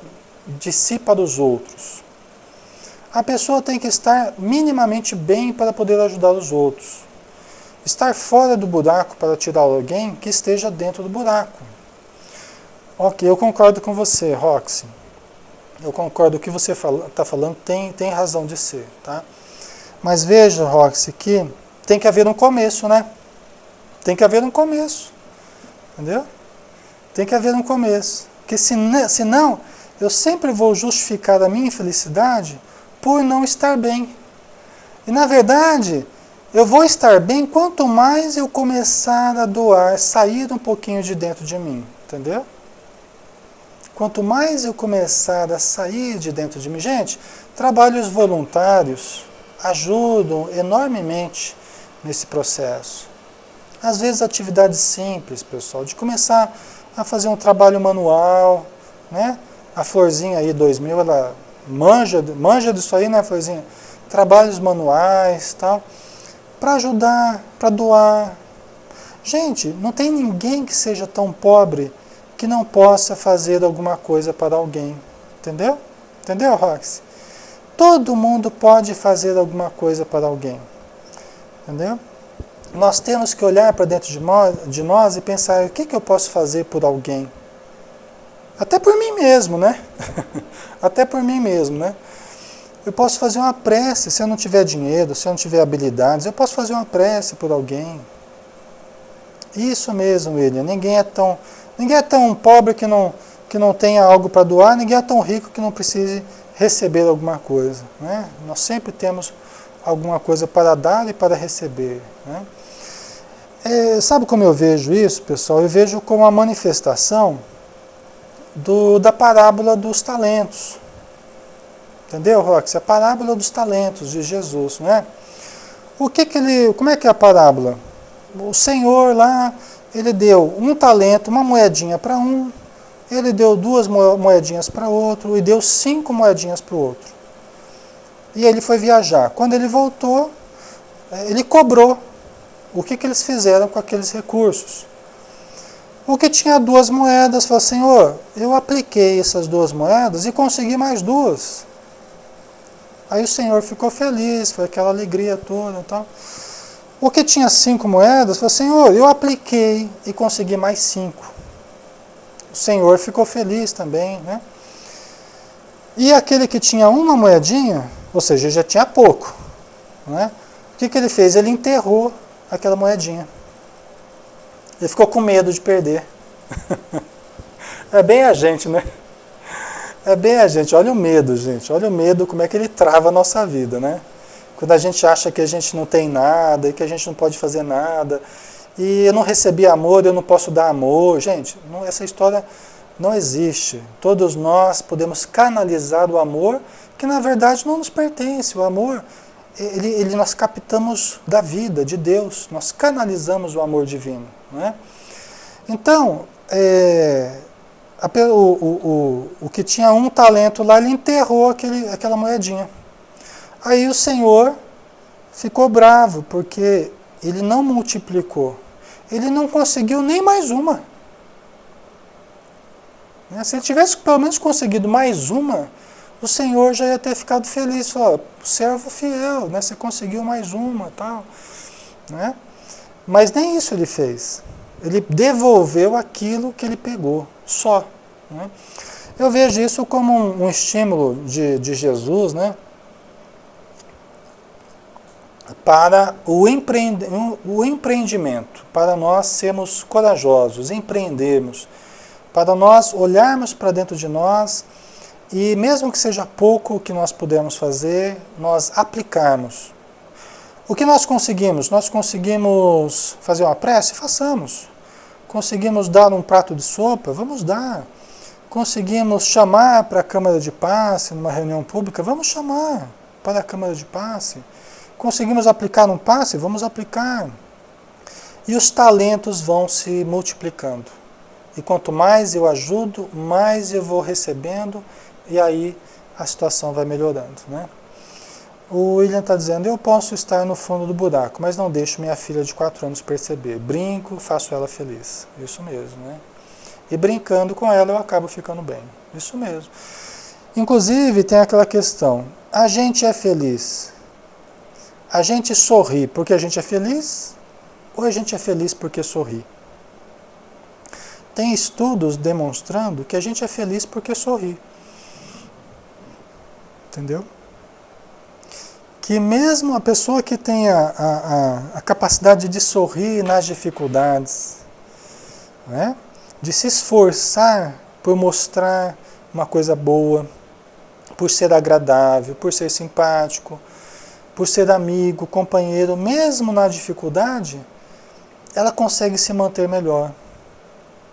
de si para os outros? A pessoa tem que estar minimamente bem para poder ajudar os outros. Estar fora do buraco para tirar alguém que esteja dentro do buraco. Ok, eu concordo com você, Roxy. Eu concordo, o que você está falando tem razão de ser, tá? Mas veja, Roxy, que tem que haver um começo, né? Tem que haver um começo, entendeu? Tem que haver um começo. Porque senão, eu sempre vou justificar a minha infelicidade por não estar bem. E na verdade, eu vou estar bem quanto mais eu começar a doar, sair um pouquinho de dentro de mim, entendeu? Quanto mais eu começar a sair de dentro de mim, gente, trabalhos voluntários ajudam enormemente nesse processo. Às vezes atividades simples, pessoal, de começar a fazer um trabalho manual, né? A Florzinha aí, 2000, ela manja disso aí, né, Florzinha? Trabalhos manuais, tal, para ajudar, para doar. Gente, não tem ninguém que seja tão pobre que não possa fazer alguma coisa para alguém. Entendeu? Entendeu, Rox? Todo mundo pode fazer alguma coisa para alguém. Entendeu? Nós temos que olhar para dentro de nós e pensar, o que eu posso fazer por alguém? Até por mim mesmo, né? Até por mim mesmo, né? Eu posso fazer uma prece, se eu não tiver dinheiro, se eu não tiver habilidades, eu posso fazer uma prece por alguém. Isso mesmo, William. Ninguém é tão pobre que não tenha algo para doar, ninguém é tão rico que não precise receber alguma coisa, né? Nós sempre temos alguma coisa para dar e para receber, né? Sabe como eu vejo isso, pessoal? Eu vejo como a manifestação da parábola dos talentos. Entendeu, Rox? A parábola dos talentos de Jesus, não é? Como é que é a parábola? O Senhor lá, ele deu um talento, uma moedinha para um, ele deu 2 moedinhas para outro e deu 5 moedinhas para o outro. E ele foi viajar. Quando ele voltou, ele cobrou o que eles fizeram com aqueles recursos. O que tinha 2 moedas, falou: Senhor, eu apliquei essas 2 moedas e consegui mais 2. Aí o Senhor ficou feliz, foi aquela alegria toda e tal. O que tinha 5 moedas, falou: Senhor, eu apliquei e consegui mais 5. O Senhor ficou feliz também, né? E aquele que tinha uma moedinha, ou seja, já tinha pouco, né? O que ele fez? Ele enterrou aquela moedinha. Ele ficou com medo de perder. É bem a gente, né? É bem a gente. Olha o medo, gente. Olha o medo, como é que ele trava a nossa vida, né? Quando a gente acha que a gente não tem nada e que a gente não pode fazer nada. E eu não recebi amor, eu não posso dar amor. Gente, essa história não existe. Todos nós podemos canalizar o amor que na verdade não nos pertence. O amor, nós captamos da vida, de Deus. Nós canalizamos o amor divino, não é? Então, o que tinha um talento lá, ele enterrou aquela moedinha. Aí o Senhor ficou bravo, porque ele não multiplicou. Ele não conseguiu nem mais uma. Se ele tivesse pelo menos conseguido mais uma, o Senhor já ia ter ficado feliz. Ó, servo fiel, né? Você conseguiu mais uma, tal, né? Mas nem isso ele fez. Ele devolveu aquilo que ele pegou, só. Né? Eu vejo isso como um estímulo de Jesus, né? Para o empreendimento, para nós sermos corajosos, empreendermos, para nós olharmos para dentro de nós e mesmo que seja pouco o que nós pudermos fazer, nós aplicarmos. O que nós conseguimos? Nós conseguimos fazer uma prece? Façamos. Conseguimos dar um prato de sopa? Vamos dar. Conseguimos chamar para a Câmara de Passe, numa reunião pública? Vamos chamar para a Câmara de Passe. Conseguimos aplicar um passe? Vamos aplicar. E os talentos vão se multiplicando. E quanto mais eu ajudo, mais eu vou recebendo, e aí a situação vai melhorando, né? O William está dizendo: eu posso estar no fundo do buraco, mas não deixo minha filha de 4 anos perceber. Brinco, faço ela feliz. Isso mesmo, né? E brincando com ela eu acabo ficando bem. Isso mesmo. Inclusive tem aquela questão: a gente é feliz? A gente sorri porque a gente é feliz? Ou a gente é feliz porque sorri? Tem estudos demonstrando que a gente é feliz porque sorri. Entendeu? Que mesmo a pessoa que tem a capacidade de sorrir nas dificuldades, né? De se esforçar por mostrar uma coisa boa, por ser agradável, por ser simpático, por ser amigo, companheiro, mesmo na dificuldade, ela consegue se manter melhor.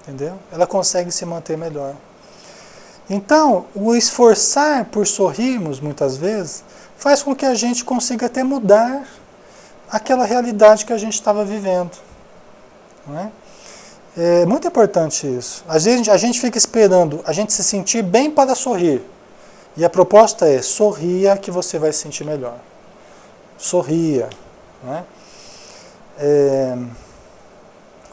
Entendeu? Ela consegue se manter melhor. Então, o esforçar por sorrirmos, muitas vezes, faz com que a gente consiga até mudar aquela realidade que a gente estava vivendo. Não é? É muito importante isso. Às vezes a gente fica esperando a gente se sentir bem para sorrir. E a proposta é: sorria que você vai se sentir melhor. Sorria. Não é?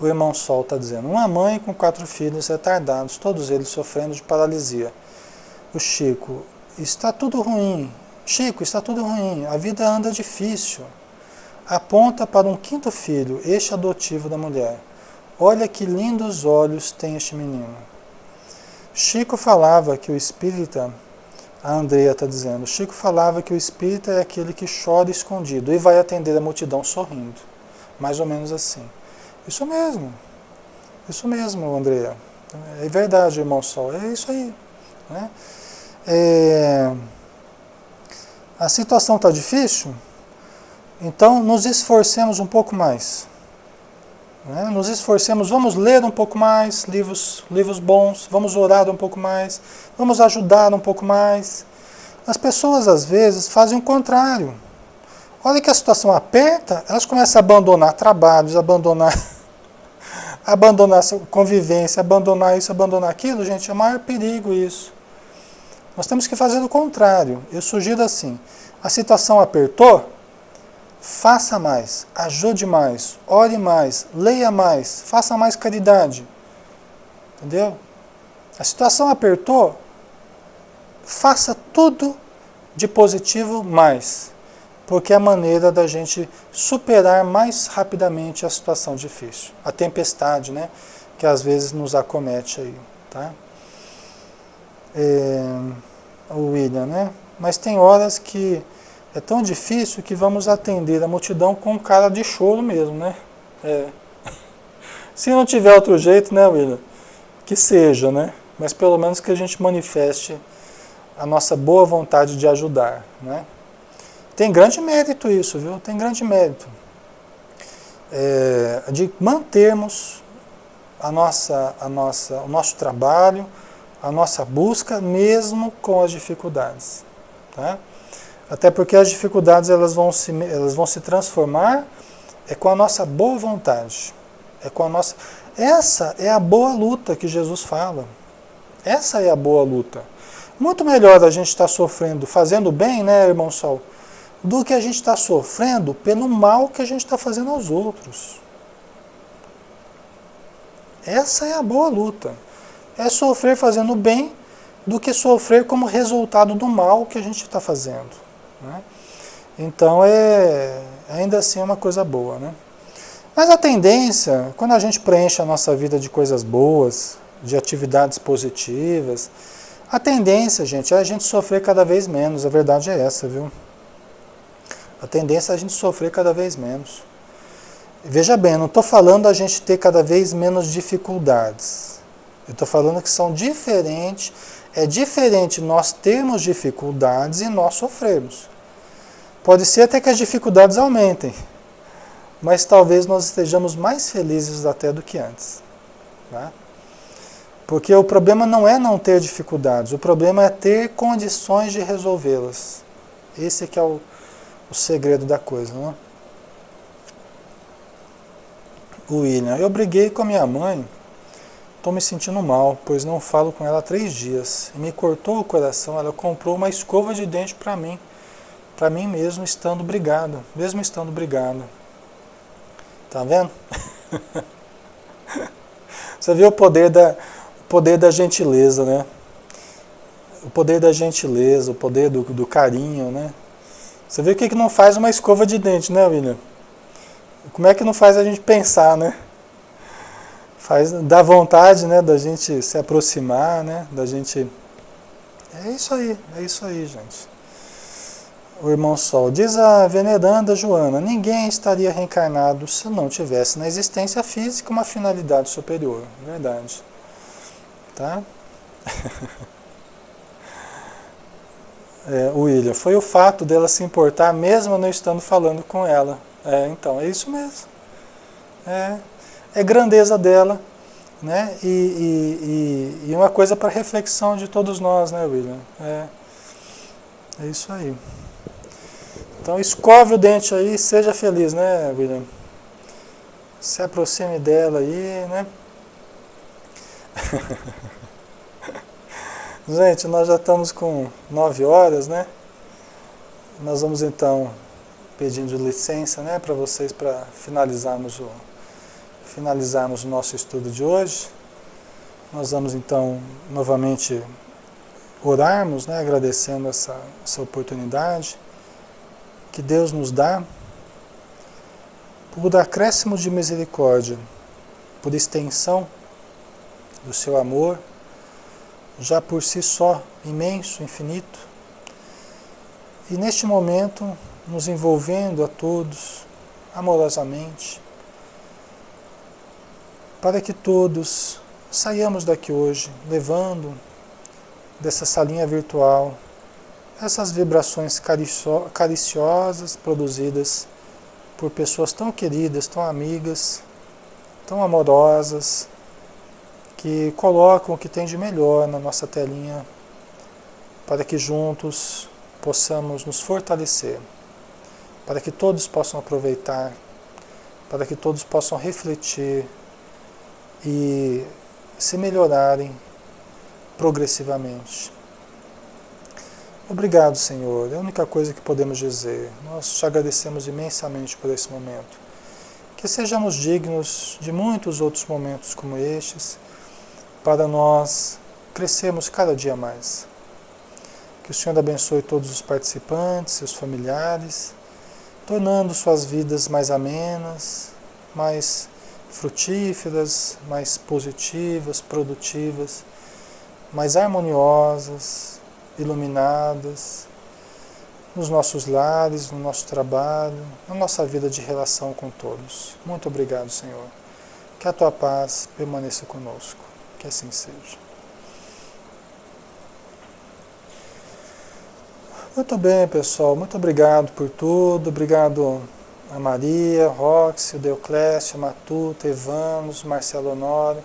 O irmão Sol está dizendo: uma mãe com 4 filhos retardados, todos eles sofrendo de paralisia. O Chico: está tudo ruim. Chico, está tudo ruim. A vida anda difícil. Aponta para um 5º filho, este adotivo da mulher. Olha que lindos olhos tem este menino. Chico falava que o espírita, a Andrea está dizendo, Chico falava que o espírita é aquele que chora escondido e vai atender a multidão sorrindo. Mais ou menos assim. Isso mesmo, Andrea. É verdade, irmão Sol, é isso aí. Né? A situação está difícil, então nos esforcemos um pouco mais. né? Nos esforcemos, vamos ler um pouco mais livros bons, vamos orar um pouco mais, vamos ajudar um pouco mais. As pessoas, às vezes, fazem o contrário. Olha que a situação aperta, elas começam a abandonar trabalhos, abandonar convivência, abandonar isso, abandonar aquilo. Gente, é o maior perigo isso. Nós temos que fazer o contrário. Eu sugiro assim, a situação apertou, faça mais, ajude mais, ore mais, leia mais, faça mais caridade. Entendeu? A situação apertou, faça tudo de positivo mais, porque é a maneira da gente superar mais rapidamente a situação difícil, a tempestade, né, que às vezes nos acomete aí, tá? O William, né? Mas tem horas que é tão difícil que vamos atender a multidão com cara de choro mesmo, né? Se não tiver outro jeito, né, William? Que seja, né? Mas pelo menos que a gente manifeste a nossa boa vontade de ajudar, né? Tem grande mérito isso, viu? Tem grande mérito. De mantermos o nosso trabalho, a nossa busca, mesmo com as dificuldades, tá? Até porque as dificuldades elas vão se transformar com a nossa boa vontade. Essa é a boa luta que Jesus fala. Essa é a boa luta. Muito melhor a gente estar sofrendo, fazendo bem, né, irmão Sol, do que a gente estar sofrendo pelo mal que a gente está fazendo aos outros. Essa é a boa luta. É sofrer fazendo bem do que sofrer como resultado do mal que a gente está fazendo, né? Então, ainda assim é uma coisa boa, né? Mas a tendência, quando a gente preenche a nossa vida de coisas boas, de atividades positivas, a tendência, gente, é a gente sofrer cada vez menos. A verdade é essa, viu? A tendência é a gente sofrer cada vez menos. Veja bem, eu não estou falando a gente ter cada vez menos dificuldades. Eu estou falando que são diferentes. É diferente nós termos dificuldades e nós sofrermos. Pode ser até que as dificuldades aumentem, mas talvez nós estejamos mais felizes até do que antes, tá? Porque o problema não é não ter dificuldades, o problema é ter condições de resolvê-las. Esse que é o segredo da coisa, né? O William, eu briguei com a minha mãe, estou me sentindo mal, pois não falo com ela há 3 dias. E me cortou o coração, ela comprou uma escova de dente para mim mesmo estando brigada, Tá vendo? Você viu o poder da gentileza, né? O poder da gentileza, o poder do carinho, né? Você vê o que não faz uma escova de dente, né, William? Como é que não faz a gente pensar, né? Dá vontade, né, da gente se aproximar, né? Da gente... É isso aí, gente. O irmão Sol, diz a veneranda Joana, ninguém estaria reencarnado se não tivesse na existência física uma finalidade superior. Verdade. Tá? O William, foi o fato dela se importar mesmo não estando falando com ela. Então, é isso mesmo. É grandeza dela, né? E uma coisa para reflexão de todos nós, né, William? É isso aí. Então, escove o dente aí, seja feliz, né, William? Se aproxime dela aí, né? Gente, nós já estamos com 9 horas, né? Nós vamos então pedindo licença, né, para vocês, para finalizarmos o nosso estudo de hoje. Nós vamos então novamente orarmos, né, agradecendo essa oportunidade que Deus nos dá por acréscimo de misericórdia, por extensão do seu amor, já por si só imenso, infinito, e neste momento nos envolvendo a todos amorosamente, para que todos saiamos daqui hoje levando dessa salinha virtual essas vibrações cariciosas produzidas por pessoas tão queridas, tão amigas, tão amorosas, que colocam o que tem de melhor na nossa telinha, para que juntos possamos nos fortalecer, para que todos possam aproveitar, para que todos possam refletir e se melhorarem progressivamente. Obrigado, Senhor. É a única coisa que podemos dizer. Nós te agradecemos imensamente por esse momento. Que sejamos dignos de muitos outros momentos como estes, para nós crescermos cada dia mais. Que o Senhor abençoe todos os participantes, seus familiares, tornando suas vidas mais amenas, mais frutíferas, mais positivas, produtivas, mais harmoniosas, iluminadas, nos nossos lares, no nosso trabalho, na nossa vida de relação com todos. Muito obrigado, Senhor. Que a tua paz permaneça conosco. Que assim seja. Muito bem, pessoal. Muito obrigado por tudo. Obrigado a Maria, Roxy, Deoclésio, Matuta, Evanos, Marcelo Honório,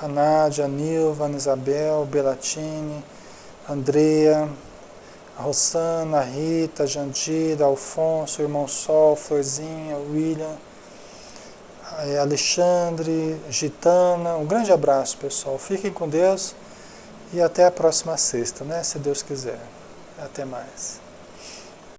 a Nádia, a Nilva, a Isabel, Belatini, a Andrea, a Rosana, a Rita, a Jandira, Alfonso, o Irmão Sol, Florzinha, o William, a Alexandre, Gitana. Um grande abraço, pessoal. Fiquem com Deus e até a próxima sexta, né? Se Deus quiser. Até mais.